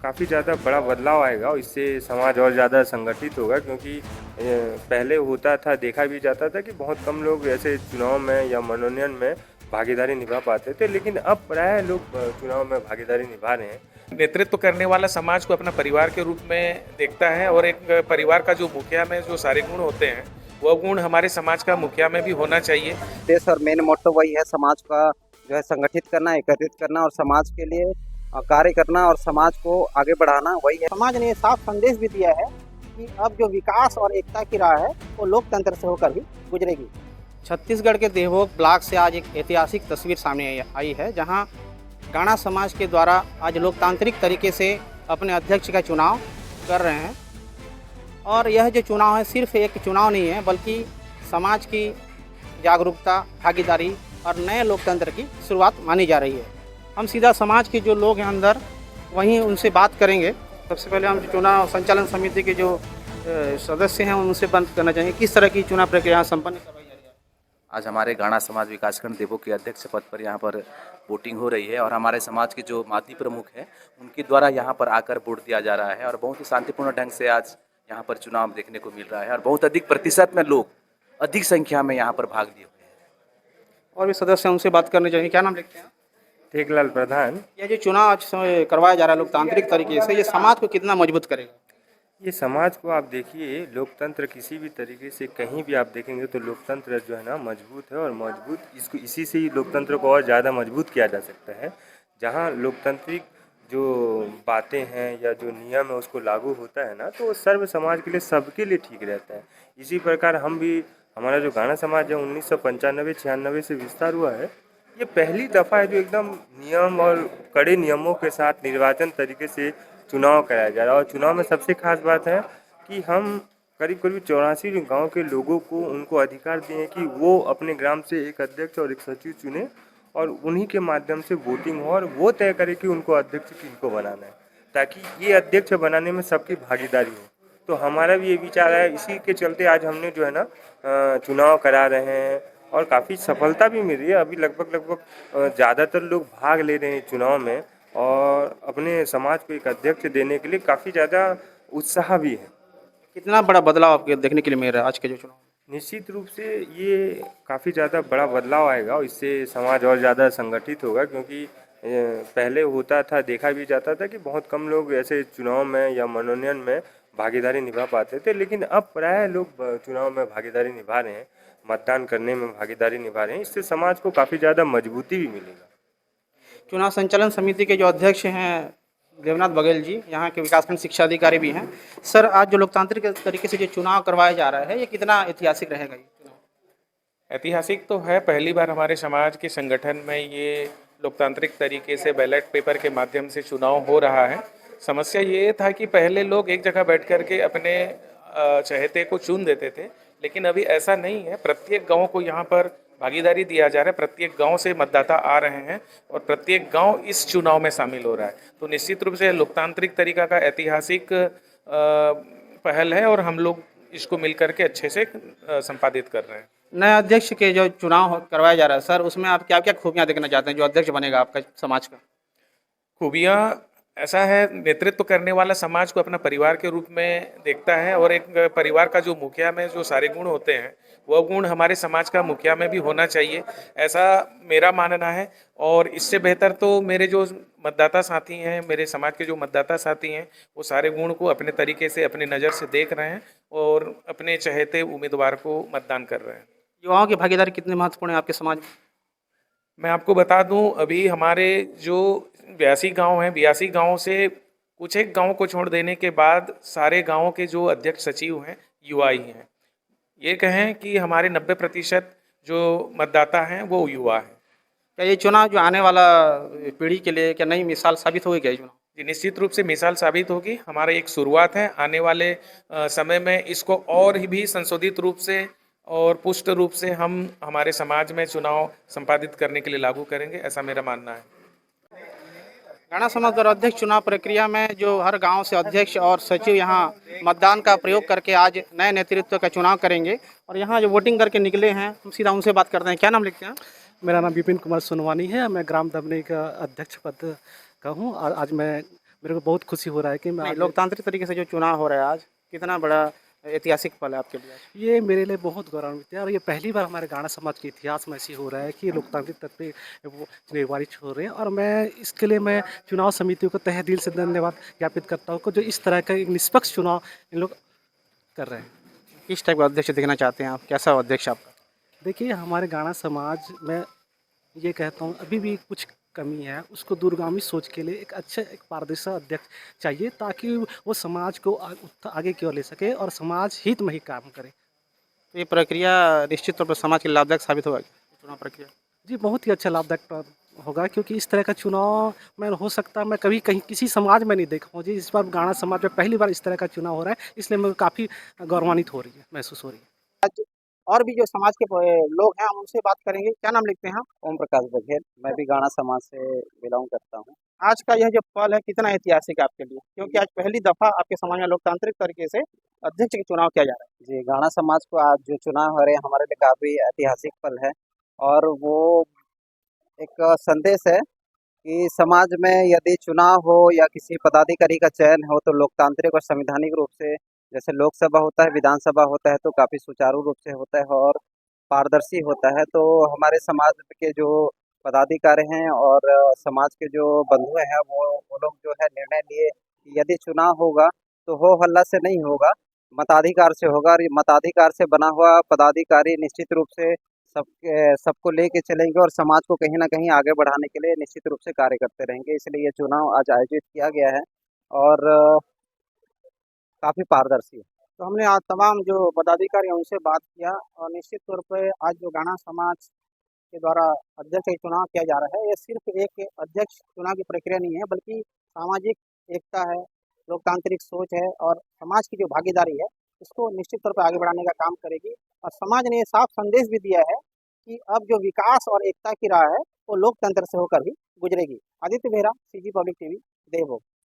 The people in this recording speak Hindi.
काफ़ी ज़्यादा बड़ा बदलाव आएगा और इससे समाज और ज़्यादा संगठित होगा, क्योंकि पहले होता था, देखा भी जाता था कि बहुत कम लोग ऐसे चुनाव में या मनोनयन में भागीदारी निभा पाते थे, लेकिन अब प्राय लोग चुनाव में भागीदारी निभा रहे हैं। नेतृत्व करने वाला समाज को अपना परिवार के रूप में देखता है और एक परिवार का जो मुखिया में जो सारे गुण होते हैं वह गुण हमारे समाज का मुखिया में भी होना चाहिए। देश और मेन मोटो वही है, समाज का जो है संगठित करना, एकत्रित करना और समाज के लिए कार्य करना और समाज को आगे बढ़ाना, वही है। समाज ने साफ संदेश भी दिया है कि अब जो विकास और एकता की राह है वो लोकतंत्र से होकर ही गुजरेगी। छत्तीसगढ़ के देवभोग ब्लॉक से आज एक ऐतिहासिक तस्वीर सामने आई है, जहां गाणा समाज के द्वारा आज लोकतांत्रिक तरीके से अपने अध्यक्ष का चुनाव कर रहे हैं। और यह जो चुनाव है सिर्फ एक चुनाव नहीं है, बल्कि समाज की जागरूकता, भागीदारी और नए लोकतंत्र की शुरुआत मानी जा रही है। हम सीधा समाज के जो लोग हैं अंदर, वहीं उनसे बात करेंगे। सबसे पहले हम चुनाव संचालन समिति के जो सदस्य हैं उनसे बात करना चाहेंगे, किस तरह की चुनाव प्रक्रिया संपन्न करवाई जा रही है। आज हमारे गाणा समाज विकासखंड देवभोग के अध्यक्ष पद पर यहाँ पर वोटिंग हो रही है और हमारे समाज के जो माती प्रमुख हैं उनके द्वारा यहाँ पर आकर वोट दिया जा रहा है और बहुत ही शांतिपूर्ण ढंग से आज यहाँ पर चुनाव देखने को मिल रहा है और बहुत अधिक प्रतिशत में लोग अधिक संख्या में यहाँ पर भाग लिए हुए हैं। और भी सदस्य हैं, उनसे बात करने चाहिए। क्या नाम लिखते हैं? टेकलाल प्रधान। यह जो चुनाव आज करवाया जा रहा है लोकतांत्रिक तरीके से, ये समाज को कितना मजबूत करेगा? ये समाज को आप देखिए, लोकतंत्र किसी भी तरीके से कहीं भी आप देखेंगे तो लोकतंत्र जो है ना मजबूत है, और मजबूत इसी से ही लोकतंत्र को और ज़्यादा मजबूत किया जा सकता है। जहाँ लोकतांत्रिक जो बातें हैं या जो नियम है उसको लागू होता है ना, तो सर्व समाज के लिए, सबके लिए ठीक रहता है। इसी प्रकार हम भी, हमारा जो गाणा समाज है 1995-96 से विस्तार हुआ है, ये पहली दफ़ा है जो एकदम नियम और कड़े नियमों के साथ निर्वाचन तरीके से चुनाव कराया जा रहा है। और चुनाव में सबसे खास बात है कि हम करीब 84 गांव के लोगों को, उनको अधिकार दिए कि वो अपने ग्राम से एक अध्यक्ष और एक सचिव चुने और उन्हीं के माध्यम से वोटिंग हो और वो तय करे कि उनको अध्यक्ष किनको बनाना है, ताकि ये अध्यक्ष बनाने में सबकी भागीदारी हो। तो हमारा भी ये विचार है, इसी के चलते आज हमने जो है ना चुनाव करा रहे हैं और काफ़ी सफलता भी मिल रही है। अभी लगभग ज़्यादातर लोग भाग ले रहे हैं चुनाव में और अपने समाज को एक अध्यक्ष देने के लिए काफ़ी ज़्यादा उत्साह भी है। कितना बड़ा बदलाव आपके देखने के लिए मिल रहा है आज के जो चुनाव? निश्चित रूप से ये काफ़ी ज़्यादा बड़ा बदलाव आएगा और इससे समाज और ज़्यादा संगठित होगा, क्योंकि पहले होता था, देखा भी जाता था कि बहुत कम लोग ऐसे चुनाव में या मनोनयन में भागीदारी निभा पाते थे, लेकिन अब प्राय लोग चुनाव में भागीदारी निभा रहे हैं, मतदान करने में भागीदारी निभा रहे हैं। इससे समाज को काफ़ी ज़्यादा मजबूती भी मिलेगा। चुनाव संचालन समिति के जो अध्यक्ष हैं देवनाथ बघेल जी, यहाँ के विकासखंड शिक्षा अधिकारी भी हैं। सर, आज जो लोकतांत्रिक तरीके से जो चुनाव करवाया जा रहा है, ये कितना ऐतिहासिक रहेगा? ये चुनाव ऐतिहासिक तो है, पहली बार हमारे समाज के संगठन में ये लोकतांत्रिक तरीके से बैलेट पेपर के माध्यम से चुनाव हो रहा है। समस्या ये था कि पहले लोग एक जगह बैठ कर के अपने चहेते को चुन देते थे, लेकिन अभी ऐसा नहीं है। प्रत्येक गांव को यहाँ पर भागीदारी दिया जा रहा है, प्रत्येक गांव से मतदाता आ रहे हैं और प्रत्येक गांव इस चुनाव में शामिल हो रहा है। तो निश्चित रूप से लोकतांत्रिक तरीका का ऐतिहासिक पहल है और हम लोग इसको मिलकर के अच्छे से संपादित कर रहे हैं। नए अध्यक्ष के जो चुनाव करवाया जा रहा है सर, उसमें आप क्या क्या खूबियाँ देखना चाहते हैं जो अध्यक्ष बनेगा आपका समाज का? खूबियाँ ऐसा है, नेतृत्व करने वाला समाज को अपना परिवार के रूप में देखता है और एक परिवार का जो मुखिया में जो सारे गुण होते हैं वह गुण हमारे समाज का मुखिया में भी होना चाहिए, ऐसा मेरा मानना है। और इससे बेहतर तो मेरे जो मतदाता साथी हैं, मेरे समाज के जो मतदाता साथी हैं, वो सारे गुण को अपने तरीके से, अपने नज़र से देख रहे हैं और अपने चहेते उम्मीदवार को मतदान कर रहे हैं। युवाओं की भागीदारी कितनी महत्वपूर्ण है आपके समाज में? मैं आपको बता दूं, अभी हमारे जो 82 गांव हैं, 82 गांव से कुछ एक गांव को छोड़ देने के बाद सारे गांवों के जो अध्यक्ष सचिव हैं युवा ही हैं। ये कहें कि हमारे 90% जो मतदाता हैं वो युवा हैं। क्या ये चुनाव जो आने वाला पीढ़ी के लिए क्या नई मिसाल साबित होगी क्या ये चुनाव? जी, निश्चित रूप से मिसाल साबित होगी। हमारा एक शुरुआत है, आने वाले समय में इसको और भी संशोधित रूप से और पुष्ट रूप से हम हमारे समाज में चुनाव संपादित करने के लिए लागू करेंगे, ऐसा मेरा मानना है। गाणा समाज द्वारा अध्यक्ष चुनाव प्रक्रिया में जो हर गांव से अध्यक्ष और सचिव यहाँ मतदान का प्रयोग करके आज नए नेतृत्व का चुनाव करेंगे और यहाँ जो वोटिंग करके निकले हैं, हम सीधा उनसे बात करते हैं। क्या नाम लिखते हैं? मेरा नाम विपिन कुमार सोनवानी है। मैं ग्राम दबनी का अध्यक्ष पद का हूँ और आज मैं मेरे को बहुत खुशी हो रहा है कि मैं नहीं, आगे- लोकतांत्रिक तरीके से जो चुनाव हो रहा है आज, कितना बड़ा ऐतिहासिक पल है आपके लिए आज? ये मेरे लिए बहुत गौरवान्वित है और ये पहली बार हमारे गाना समाज के इतिहास में ऐसी हो रहा है कि लोकतांत्रिक तत्व पे वो निर्वाचित हो रहे हैं और मैं इसके लिए मैं चुनाव समितियों को तहे दिल से धन्यवाद ज्ञापित करता हूँ कि जो इस तरह का एक निष्पक्ष चुनाव इन लोग कर रहे हैं। किस टाइप का अध्यक्ष देखना चाहते हैं आप? कैसा अध्यक्ष आपका? देखिए हमारे गाना समाज में ये कहता हूँ अभी भी कुछ कमी है, उसको दूरगामी सोच के लिए एक अच्छा एक पारदर्शी अध्यक्ष चाहिए ताकि वो समाज को आगे की ओर ले सके और समाज हित में ही काम करे। तो ये प्रक्रिया निश्चित तौर पर समाज के लिए लाभदायक साबित होगा क्या? चुनाव प्रक्रिया जी बहुत ही अच्छा लाभदायक होगा क्योंकि इस तरह का चुनाव में हो सकता मैं कभी कहीं किसी समाज में नहीं देखा हूँ जी। इस बार गाना समाज में पहली बार इस तरह का चुनाव हो रहा है, इसलिए मैं काफ़ी गौरवान्वित हो रही है, महसूस हो रही है। और भी जो समाज के लोग हैं हम उनसे बात करेंगे। क्या नाम लिखते हैं आप? ओम प्रकाश बघेल, मैं भी गाना समाज से बिलोंग करता हूँ। आज का यह जो पल है कितना ऐतिहासिक है आपके लिए, क्योंकि आज पहली दफा आपके समाज में लोकतांत्रिक तरीके से अध्यक्ष का चुनाव किया जा रहा है? जी, गाना समाज को आज जो चुनाव हो रहे हैं हमारे लिए काफ़ी ऐतिहासिक पल है और वो एक संदेश है कि समाज में यदि चुनाव हो या किसी पदाधिकारी का चयन हो तो लोकतांत्रिक और संवैधानिक रूप से, जैसे लोकसभा होता है, विधानसभा होता है, तो काफ़ी सुचारू रूप से होता है और पारदर्शी होता है। तो हमारे समाज के जो पदाधिकारी हैं और समाज के जो बंधु हैं वो लोग जो है निर्णय लिए कि यदि चुनाव होगा तो हो हल्ला से नहीं होगा, मताधिकार से होगा और ये मताधिकार से बना हुआ पदाधिकारी निश्चित रूप से सबको लेके चलेंगे और समाज को कहीं न कहीं आगे बढ़ाने के लिए निश्चित रूप से कार्य करते रहेंगे। इसलिए ये चुनाव आज आयोजित किया गया है और काफ़ी पारदर्शी है। तो हमने आज तमाम जो पदाधिकारी हैं उनसे बात किया और निश्चित तौर पे आज जो गाना समाज के द्वारा अध्यक्ष का चुनाव किया जा रहा है, ये सिर्फ एक अध्यक्ष चुनाव की प्रक्रिया नहीं है, बल्कि सामाजिक एकता है, लोकतांत्रिक सोच है और समाज की जो भागीदारी है, इसको निश्चित तौर पर आगे बढ़ाने का काम करेगी। और समाज ने ये साफ संदेश भी दिया है कि अब जो विकास और एकता की राह है, वो लोकतंत्र से होकर ही गुजरेगी। Aditya Behera, CG public TV, Devbhog.